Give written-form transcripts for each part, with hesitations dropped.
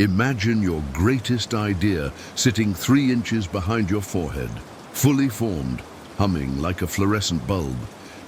Imagine your greatest idea sitting 3 inches behind your forehead, fully formed, humming like a fluorescent bulb.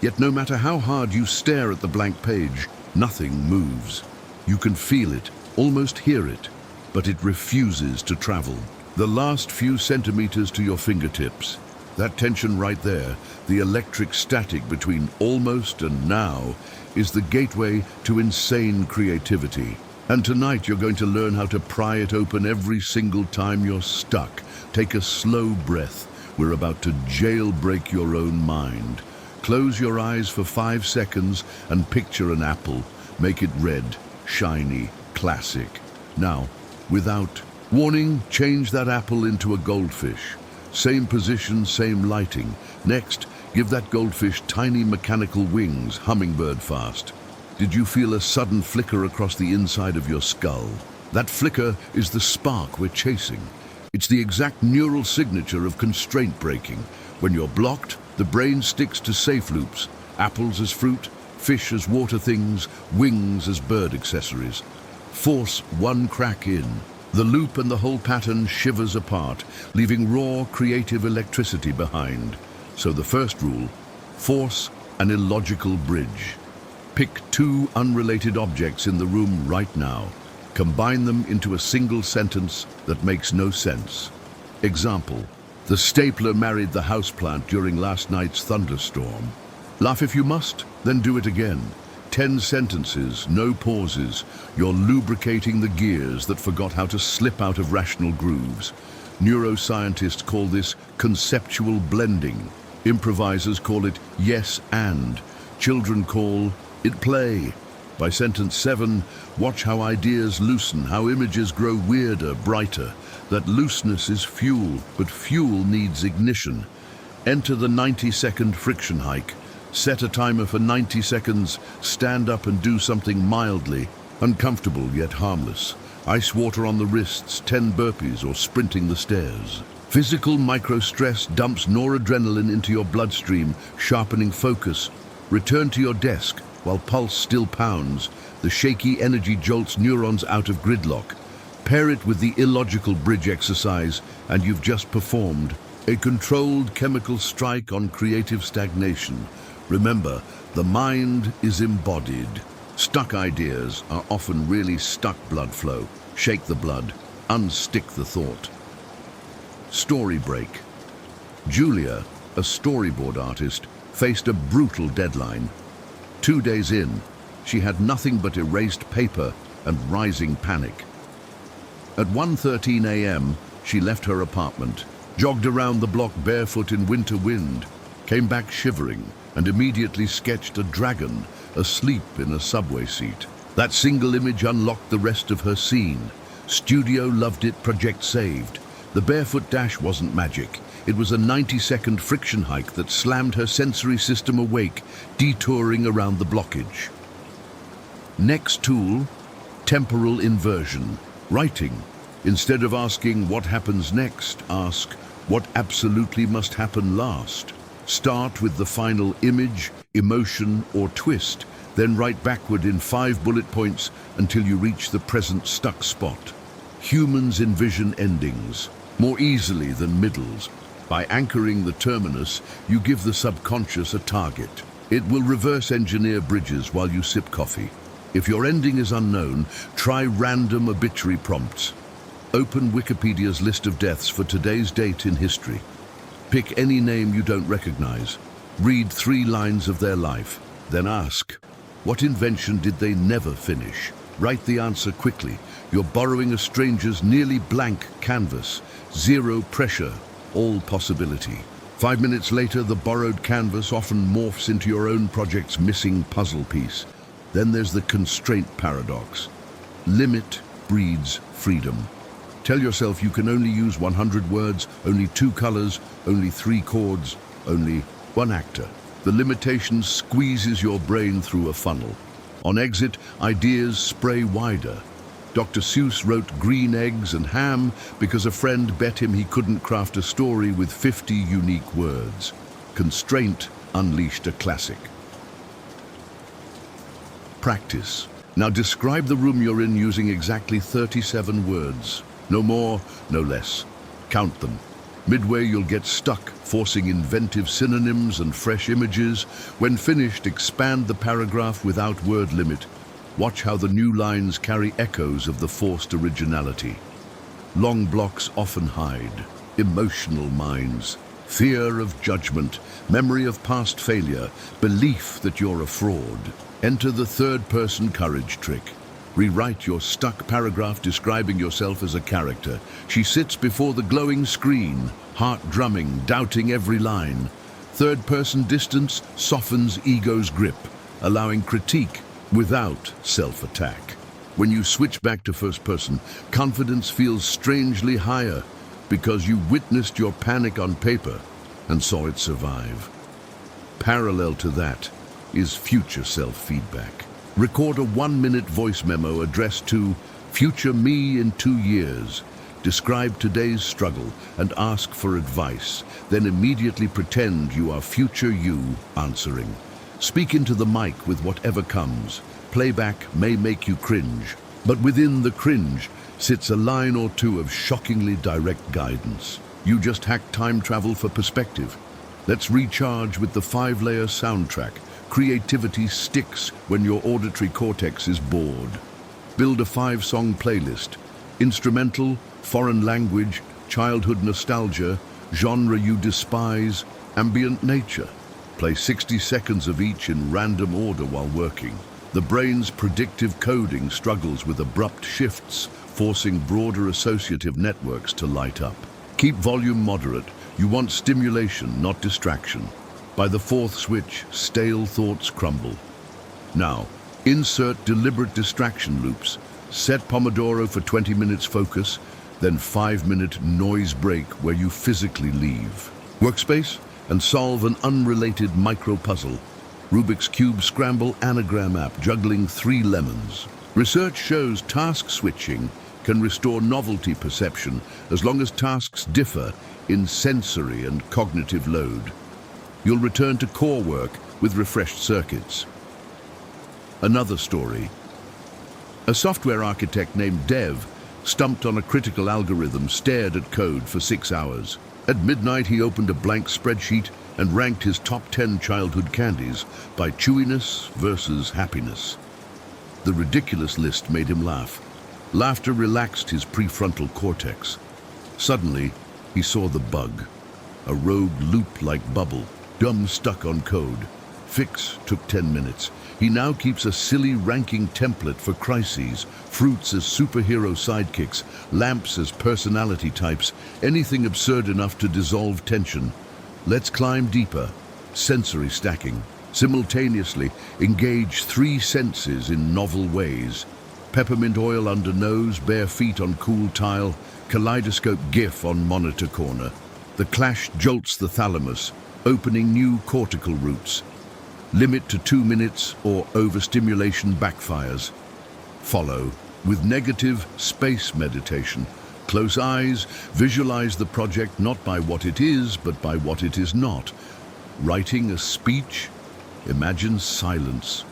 Yet no matter how hard you stare at the blank page, nothing moves. You can feel it, almost hear it, but it refuses to travel. The last few centimeters to your fingertips, that tension right there, the electric static between almost and now, is the gateway to insane creativity. And tonight you're going to learn how to pry it open every single time you're stuck. Take a slow breath. We're about to jailbreak your own mind. Close your eyes for 5 seconds and picture an apple. Make it red, shiny, classic. Now, without warning, change that apple into a goldfish. Same position, same lighting. Next, give that goldfish tiny mechanical wings, hummingbird fast. Did you feel a sudden flicker across the inside of your skull? That flicker is the spark we're chasing. It's the exact neural signature of constraint breaking. When you're blocked, the brain sticks to safe loops. Apples as fruit, fish as water things, wings as bird accessories. Force one crack in. The loop and the whole pattern shivers apart, leaving raw, creative electricity behind. So the first rule, force an illogical bridge. Pick 2 unrelated objects in the room right now. Combine them into a single sentence that makes no sense. Example, the stapler married the houseplant during last night's thunderstorm. Laugh if you must, then do it again. 10 sentences, no pauses. You're lubricating the gears that forgot how to slip out of rational grooves. Neuroscientists call this conceptual blending. Improvisers call it yes and. Children call it play. By sentence 7, watch how ideas loosen, how images grow weirder, brighter. That looseness is fuel, but fuel needs ignition. Enter the 90-second friction hike. Set a timer for 90 seconds, stand up and do something mildly, uncomfortable yet harmless. Ice water on the wrists, 10 burpees, or sprinting the stairs. Physical micro-stress dumps noradrenaline into your bloodstream, sharpening focus. Return to your desk while pulse still pounds. The shaky energy jolts neurons out of gridlock. Pair it with the illogical bridge exercise, and you've just performed a controlled chemical strike on creative stagnation. Remember, the mind is embodied. Stuck ideas are often really stuck blood flow. Shake the blood, unstick the thought. Story break. Julia, a storyboard artist, faced a brutal deadline. 2 days in, she had nothing but erased paper and rising panic. At 1:13 a.m., she left her apartment, jogged around the block barefoot in winter wind, came back shivering, and immediately sketched a dragon asleep in a subway seat. That single image unlocked the rest of her scene. Studio loved it, project saved. The barefoot dash wasn't magic. It was a 90-second friction hike that slammed her sensory system awake, detouring around the blockage. Next tool, temporal inversion. Writing. Instead of asking what happens next, ask what absolutely must happen last. Start with the final image, emotion, or twist, then write backward in 5 bullet points until you reach the present stuck spot. Humans envision endings more easily than middles. By anchoring the terminus, you give the subconscious a target. It will reverse engineer bridges while you sip coffee. If your ending is unknown, try random obituary prompts. Open Wikipedia's list of deaths for today's date in history. Pick any name you don't recognize. Read 3 lines of their life. Then ask, what invention did they never finish? Write the answer quickly. You're borrowing a stranger's nearly blank canvas. Zero pressure, all possibility. 5 minutes later, the borrowed canvas often morphs into your own project's missing puzzle piece. Then there's the constraint paradox. Limit breeds freedom. Tell yourself you can only use 100 words, only 2 colors, only 3 chords, only 1 actor. The limitation squeezes your brain through a funnel. On exit, ideas spray wider. Dr. Seuss wrote green eggs and ham because a friend bet him he couldn't craft a story with 50 unique words. Constraint unleashed a classic. Practice. Now describe the room you're in using exactly 37 words. No more, no less. Count them. Midway, you'll get stuck, forcing inventive synonyms and fresh images. When finished, expand the paragraph without word limit. Watch how the new lines carry echoes of the forced originality. Long blocks often hide emotional minds, fear of judgment, memory of past failure, belief that you're a fraud. Enter the third-person courage trick. Rewrite your stuck paragraph describing yourself as a character. She sits before the glowing screen, heart drumming, doubting every line. Third-person distance softens ego's grip, allowing critique without self-attack. When you switch back to first person, confidence feels strangely higher because you witnessed your panic on paper and saw it survive. Parallel to that is future self-feedback. Record a 1-minute voice memo addressed to future me in 2 years. Describe today's struggle and ask for advice. Then immediately pretend you are future you answering. Speak into the mic with whatever comes. Playback may make you cringe, but within the cringe sits a line or two of shockingly direct guidance. You just hacked time travel for perspective. Let's recharge with the 5-layer soundtrack. Creativity sticks when your auditory cortex is bored. Build a 5-song playlist. Instrumental, foreign language, childhood nostalgia, genre you despise, ambient nature. Play 60 seconds of each in random order while working. The brain's predictive coding struggles with abrupt shifts, forcing broader associative networks to light up. Keep volume moderate. You want stimulation, not distraction. By the 4th switch, stale thoughts crumble. Now, insert deliberate distraction loops. Set Pomodoro for 20 minutes focus, then 5-minute noise break where you physically leave. Workspace, and solve an unrelated micro-puzzle. Rubik's Cube Scramble Anagram app juggling 3 lemons. Research shows task switching can restore novelty perception as long as tasks differ in sensory and cognitive load. You'll return to core work with refreshed circuits. Another story. A software architect named Dev, stumped on a critical algorithm, stared at code for 6 hours. At midnight, he opened a blank spreadsheet and ranked his top 10 childhood candies by chewiness versus happiness. The ridiculous list made him laugh. Laughter relaxed his prefrontal cortex. Suddenly, he saw the bug. A rogue loop-like bubble, dumb stuck on code. Fix took 10 minutes. He now keeps a silly ranking template for crises, fruits as superhero sidekicks, lamps as personality types, anything absurd enough to dissolve tension. Let's climb deeper. Sensory stacking. Simultaneously, engage 3 senses in novel ways. Peppermint oil under nose, bare feet on cool tile, kaleidoscope GIF on monitor corner. The clash jolts the thalamus, opening new cortical routes. Limit to 2 minutes or overstimulation backfires. Follow with negative space meditation. Close eyes, visualize the project not by what it is, but by what it is not. Writing a speech, imagine silence.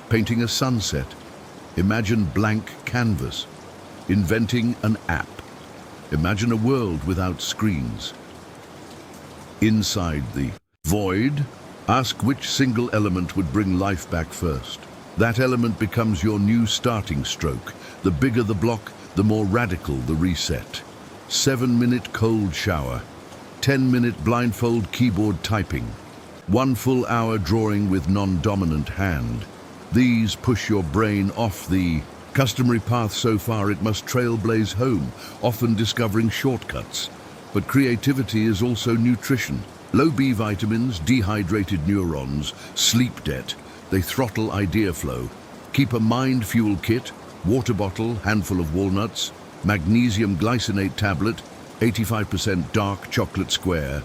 Painting a sunset, imagine blank canvas. Inventing an app, imagine a world without screens. Inside the void, ask which single element would bring life back first. That element becomes your new starting stroke. The bigger the block, the more radical the reset. 7-minute cold shower, 10-minute blindfold keyboard typing, 1 full hour drawing with non-dominant hand. These push your brain off the customary path so far it must trailblaze home, often discovering shortcuts. But creativity is also nutrition. Low B vitamins, dehydrated neurons, sleep debt. They throttle idea flow. Keep a mind fuel kit, water bottle, handful of walnuts, magnesium glycinate tablet, 85% dark chocolate square.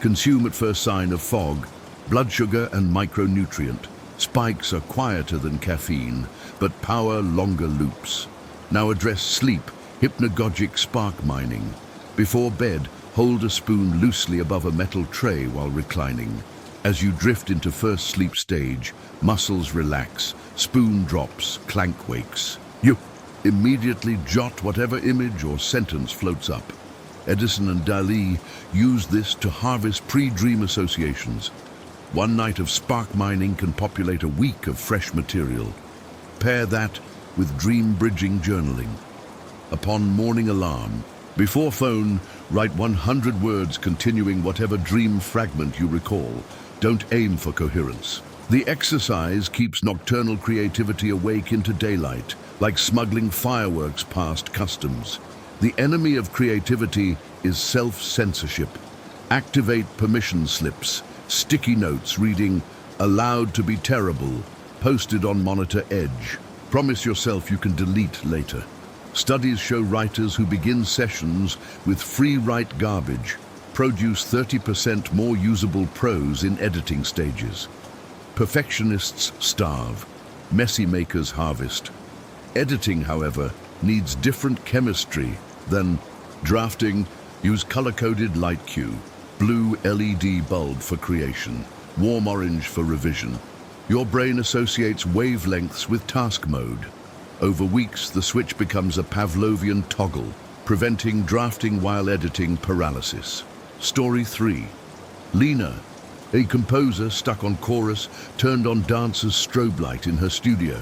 Consume at first sign of fog, blood sugar and micronutrient. Spikes are quieter than caffeine, but power longer loops. Now address sleep, hypnagogic spark mining. Before bed, hold a spoon loosely above a metal tray while reclining. As you drift into first sleep stage, muscles relax, spoon drops, clank wakes. You immediately jot whatever image or sentence floats up. Edison and Dali used this to harvest pre-dream associations. One night of spark mining can populate a week of fresh material. Pair that with dream-bridging journaling. Upon morning alarm, before phone, write 100 words continuing whatever dream fragment you recall. Don't aim for coherence. The exercise keeps nocturnal creativity awake into daylight, like smuggling fireworks past customs. The enemy of creativity is self-censorship. Activate permission slips, sticky notes reading, "Allowed to be terrible," posted on monitor edge. Promise yourself you can delete later. Studies show writers who begin sessions with free write garbage produce 30% more usable prose in editing stages. Perfectionists starve, messy makers harvest. Editing, however, needs different chemistry than drafting. Use color-coded light cue, blue LED bulb for creation, warm orange for revision. Your brain associates wavelengths with task mode. Over weeks, the switch becomes a Pavlovian toggle, preventing drafting while editing paralysis. Story 3. Lena, a composer stuck on chorus, turned on dancers' strobe light in her studio.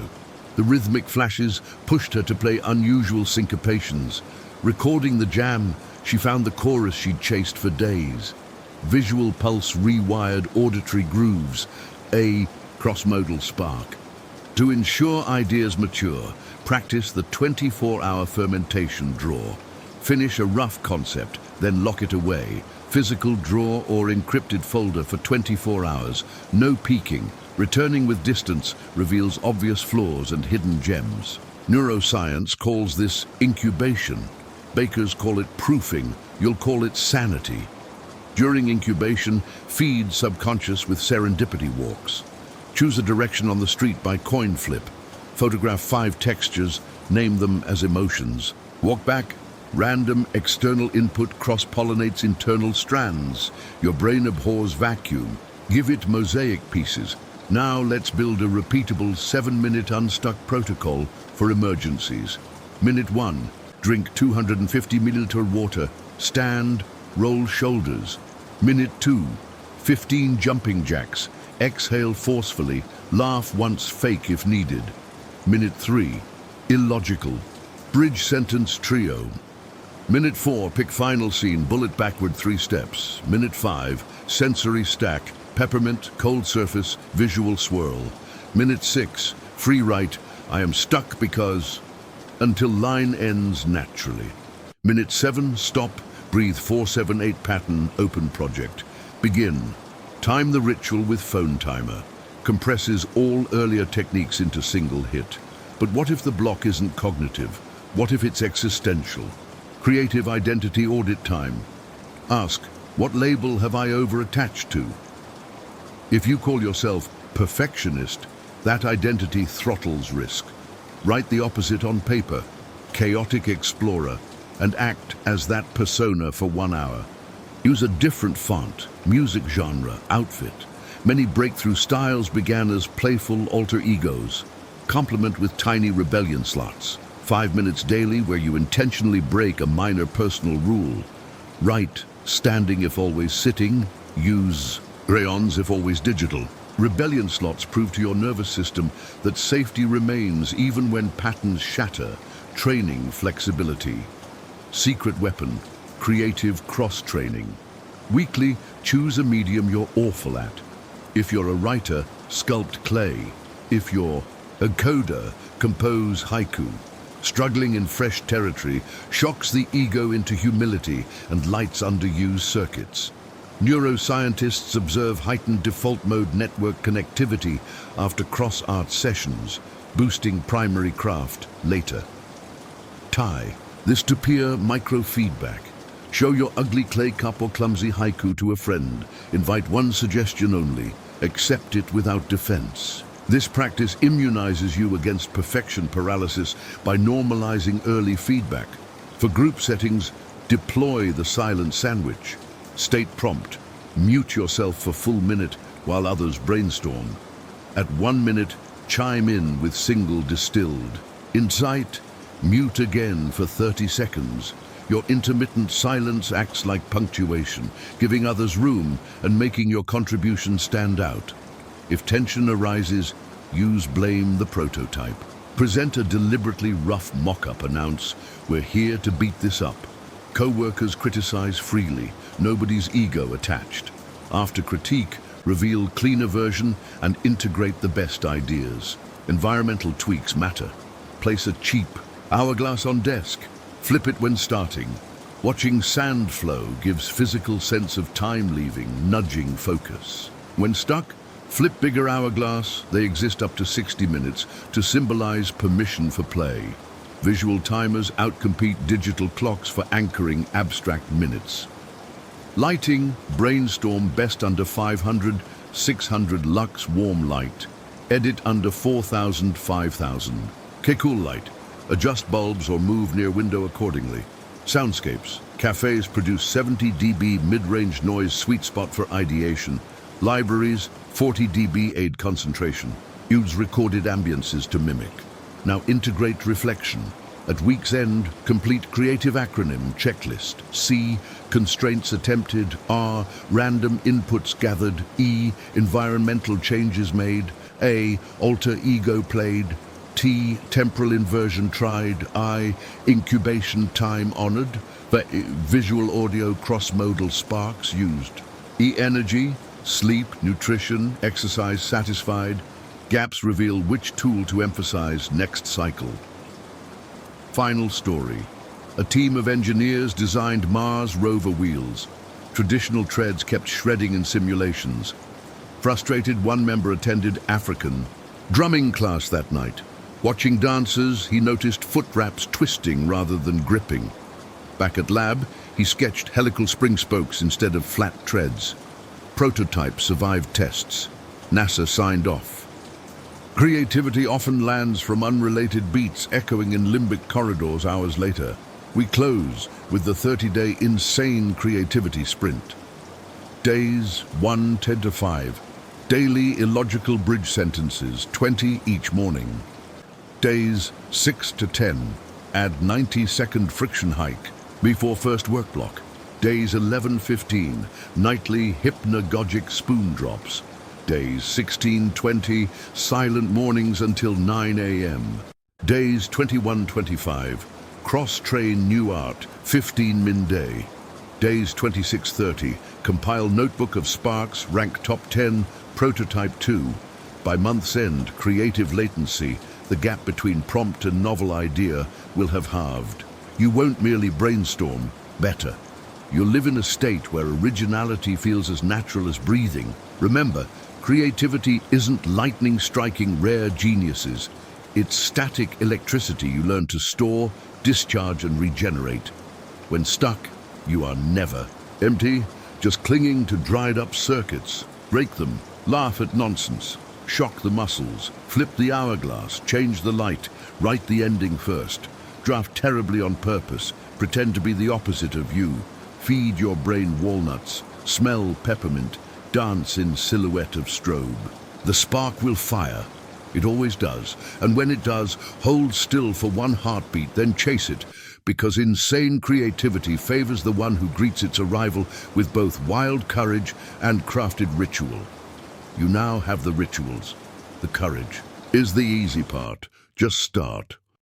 The rhythmic flashes pushed her to play unusual syncopations. Recording the jam, she found the chorus she'd chased for days. Visual pulse rewired auditory grooves, a cross-modal spark. To ensure ideas mature, practice the 24-hour fermentation drawer. Finish a rough concept, then lock it away. Physical drawer or encrypted folder for 24 hours. No peeking. Returning with distance reveals obvious flaws and hidden gems. Neuroscience calls this incubation. Bakers call it proofing. You'll call it sanity. During incubation, feed subconscious with serendipity walks. Choose a direction on the street by coin flip. Photograph 5 textures, name them as emotions. Walk back. Random external input cross-pollinates internal strands. Your brain abhors vacuum. Give it mosaic pieces. Now let's build a repeatable 7-minute unstuck protocol for emergencies. Minute 1, drink 250 milliliter water. Stand, roll shoulders. Minute 2, 15 jumping jacks. Exhale forcefully, laugh once, fake if needed. Minute 3, illogical. Bridge sentence trio. Minute 4, pick final scene, bullet backward 3 steps. Minute 5, sensory stack, peppermint, cold surface, visual swirl. Minute 6, free write, I am stuck because, until line ends naturally. Minute 7, stop, breathe 4-7-8 pattern, open project. Begin. Time the ritual with phone timer. Compresses all earlier techniques into single hit. But what if the block isn't cognitive? What if it's existential? Creative identity audit time. Ask, what label have I over-attached to? If you call yourself perfectionist, that identity throttles risk. Write the opposite on paper, chaotic explorer, and act as that persona for 1 hour. Use a different font, music genre, outfit. Many breakthrough styles began as playful alter egos. Complement with tiny rebellion slots. 5 minutes daily where you intentionally break a minor personal rule. Write, standing if always sitting. Use crayons if always digital. Rebellion slots prove to your nervous system that safety remains even when patterns shatter. Training flexibility. Secret weapon, creative cross-training. Weekly, choose a medium you're awful at. If you're a writer, sculpt clay. If you're a coder, compose haiku. Struggling in fresh territory shocks the ego into humility and lights underused circuits. Neuroscientists observe heightened default mode network connectivity after cross-art sessions, boosting primary craft later. Tie this to peer microfeedback. Show your ugly clay cup or clumsy haiku to a friend. Invite one suggestion only. Accept it without defense. This practice immunizes you against perfection paralysis by normalizing early feedback. For group settings, deploy the silent sandwich. State prompt. Mute yourself for full minute. while others brainstorm. At 1 minute, chime in with single distilled insight. Mute again for 30 seconds. Your intermittent silence acts like punctuation, giving others room and making your contribution stand out. If tension arises, use blame the prototype. Present a deliberately rough mock-up. Announce, "We're here to beat this up." Co-workers criticize freely, nobody's ego attached. After critique, reveal cleaner version and integrate the best ideas. Environmental tweaks matter. Place a cheap hourglass on desk. Flip it when starting. Watching sand flow gives physical sense of time leaving, nudging focus. When stuck, flip bigger hourglass. They exist up to 60 minutes to symbolize permission for play. Visual timers outcompete digital clocks for anchoring abstract minutes. Lighting, brainstorm best under 500, 600 lux warm light. Edit under 4,000, 5,000. Cool light. Adjust bulbs or move near window accordingly. Soundscapes. Cafes produce 70 dB mid-range noise, sweet spot for ideation. Libraries, 40 dB aid concentration. Use recorded ambiances to mimic. Now integrate reflection. At week's end, complete creative acronym checklist. C, constraints attempted. R, random inputs gathered. E, environmental changes made. A, alter ego played. T, temporal inversion tried. I, incubation time honored. Visual audio cross-modal sparks used. E, energy, sleep, nutrition, exercise satisfied. Gaps reveal which tool to emphasize next cycle. Final story. A team of engineers designed Mars rover wheels. Traditional treads kept shredding in simulations. Frustrated, one member attended African drumming class that night. Watching dancers, he noticed foot wraps twisting rather than gripping. Back at lab, he sketched helical spring spokes instead of flat treads. Prototype survived tests. NASA signed off. Creativity often lands from unrelated beats echoing in limbic corridors hours later. We close with the 30-day insane creativity sprint. Days 1, 10 to 5. Daily illogical bridge sentences, 20 each morning. Days 6 to 10. Add 90-second friction hike before first work block. Days 11-15. Nightly hypnagogic spoon drops. Days 16-20, silent mornings until 9 a.m. Days 21-25, cross-train new art, 15-min day. Days 26-30, compile notebook of sparks, rank top 10, prototype 2. By month's end, creative latency, the gap between prompt and novel idea, will have halved. You won't merely brainstorm, better. You'll live in a state where originality feels as natural as breathing. Remember, creativity isn't lightning striking rare geniuses. It's static electricity you learn to store, discharge, and regenerate. When stuck, you are never empty, just clinging to dried up circuits. Break them, laugh at nonsense, shock the muscles, flip the hourglass, change the light, write the ending first. Draft terribly on purpose, pretend to be the opposite of you. Feed your brain walnuts, smell peppermint, dance in silhouette of strobe. The spark will fire. It always does. And when it does, hold still for one heartbeat, then chase it, because insane creativity favors the one who greets its arrival with both wild courage and crafted ritual. You now have the rituals. The courage is the easy part. Just start.